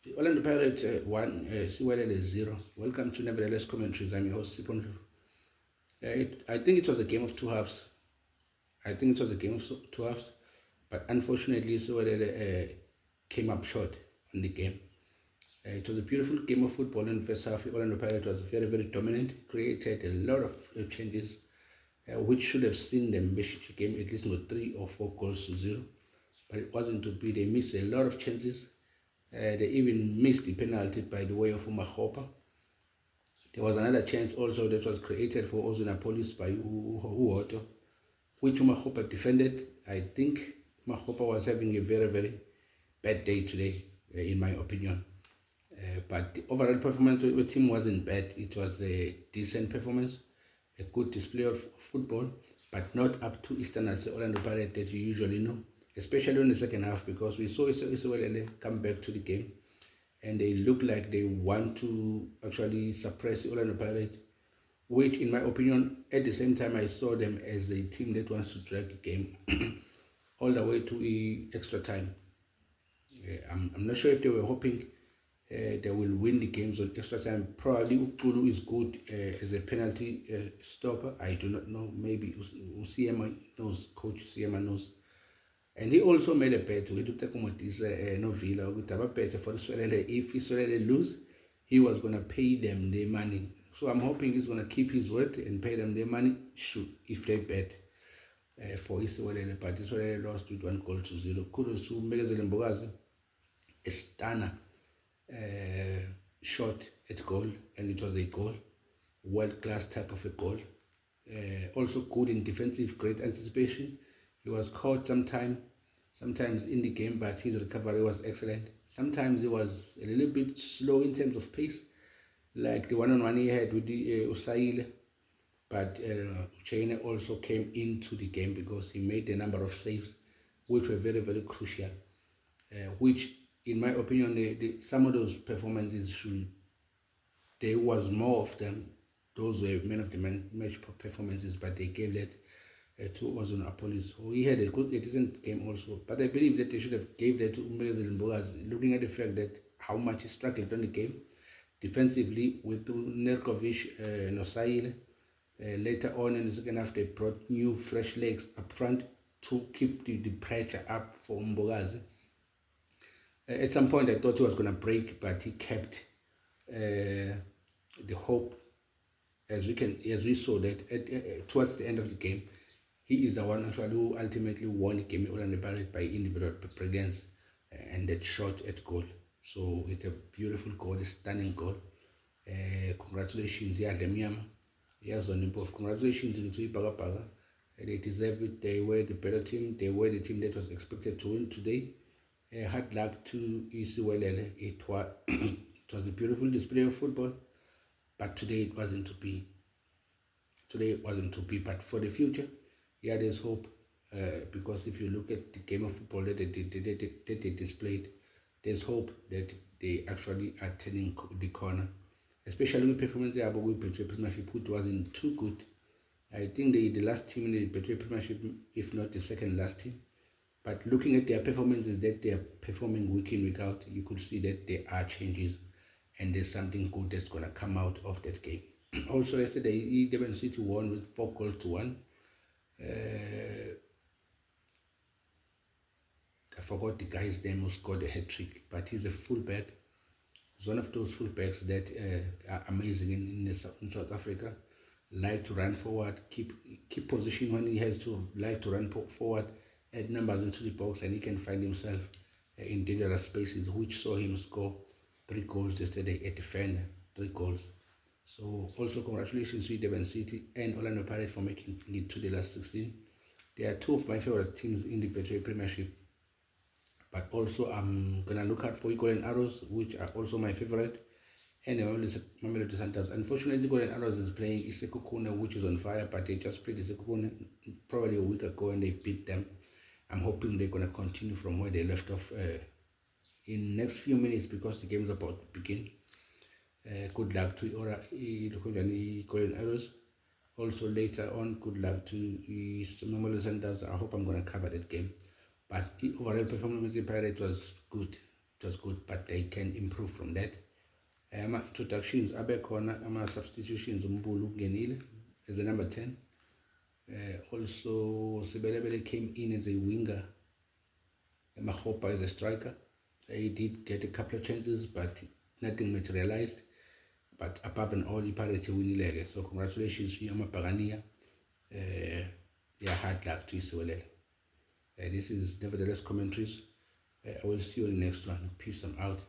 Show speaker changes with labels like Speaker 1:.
Speaker 1: Orlando Pirates 1, Siwelele 0. Welcome to Nevertheless Commentaries. I'm your host, Sipon. I think it was a game of two halves. I think it was a game of two halves, but unfortunately, Siwelele came up short on the game. It was a beautiful game of football in the first half. Orlando Pirates was very, very dominant, created a lot of changes, which should have seen them match the game at least with 3 or 4 goals to 0. But it wasn't to be. They missed a lot of chances. They even missed the penalty by the way of Umahopa. There was another chance also that was created for Ozinapolis by Uhoto, which Umahopa defended. I think Umahopa was having a very, very bad day today, in my opinion. But the overall performance of the team wasn't bad. It was a decent performance, a good display of football, but not up to standards the Orlando Pirates that you usually know, especially in the second half, because we saw Siwelele come back to the game and they look like they want to actually suppress the Orlando Pirates, which in my opinion, at the same time I saw them as a team that wants to drag the game all the way to extra time. I'm not sure if they were hoping they will win the games on extra time. Probably Ukulu is good as a penalty stopper. I do not know. Maybe Usiema knows. Coach Usiema knows. And he also made a bet with Utakumotisa Novilla with a bet for Siwelele. If Siwelele lose, he was going to pay them their money. So I'm hoping he's going to keep his word and pay them their money if they bet for Siwelele. But Siwelele lost with 1 goal to 0. Kudos to Megazeli Mbogazi, a stunner shot at goal, and it was a goal, world class type of a goal. Also good in defensive, great anticipation. He was caught sometimes in the game, but his recovery was excellent. Sometimes he was a little bit slow in terms of pace, like the one-on-one he had with the Usaile. But China also came into the game because he made a number of saves, which were very, very crucial. Which, in my opinion, some of those performances there was more of them. Those were men of the match performances, but they gave that to Ozanapolis. So he had a decent game also. But I believe that they should have gave that to Umbezeli Mbogazi, looking at the fact that how much he struggled on the game defensively with Nerkovic and Osaile. Later on in the second half, they brought new fresh legs up front to keep the pressure up for Mbogazi. At some point, I thought he was going to break, but he kept the hope. As we saw that towards the end of the game, he is the one actually who ultimately won the game Orlando Pirates by individual brilliance and that shot at goal. So it's a beautiful goal, a stunning goal. Congratulations, Yadlemiama. Yes, on improve. Congratulations to Ipagapaka. They deserve it. They were the better team. They were the team that was expected to win today. Hard luck to Siwelele. It was a beautiful display of football, but today it wasn't to be. Today it wasn't to be. But for the future, yeah, there's hope. Because if you look at the game of football that they displayed, there's hope that they actually are turning the corner. Especially with performance there, but with Betway Premiership, which wasn't too good. I think they the last team in the Betway Premiership, if not the second last team. But looking at their performances that they are performing week in, week out, you could see that there are changes and there's something good that's going to come out of that game. Also, yesterday, Durban City won with 4 goals to 1. I forgot the guy's name who scored a hat-trick, but he's a fullback. He's one of those fullbacks that are amazing in South Africa. Like to run forward, keep position when he has to, like to run forward, add numbers into the box, and he can find himself in dangerous spaces, which saw him score 3 goals yesterday, a defender, 3 goals. So also congratulations to Durban City and Orlando Pirates for making it to the last 16. They are two of my favorite teams in the Betway Premiership. But also I'm gonna look out for Eagle and Arrows, which are also my favorite. And I always said Mamelodi Sundowns. Unfortunately, Eagle and Arrows is playing Isekukune, which is on fire, but they just played Isekukune probably a week ago and they beat them. I'm hoping they're gonna continue from where they left off in next few minutes because the game is about to begin. Good luck to Eagle and Arrows. Also later on, good luck to Mamelodi Sundowns. I hope I'm gonna cover that game. But overall performance in Pirates was good. it was good, but they can improve from that. Ama-introductions abekhona, ama-substitutions, umbulu ungenile as a number 10. Also Siwelele came in as a winger, Mahopa as a striker. He did get a couple of chances, but nothing materialized. But above and all, iPirates winileke. So congratulations to Amabhakaniya. Hard luck to Siwelele. This is Nevertheless Commentaries. I will see you on the next one. Peace. I'm out.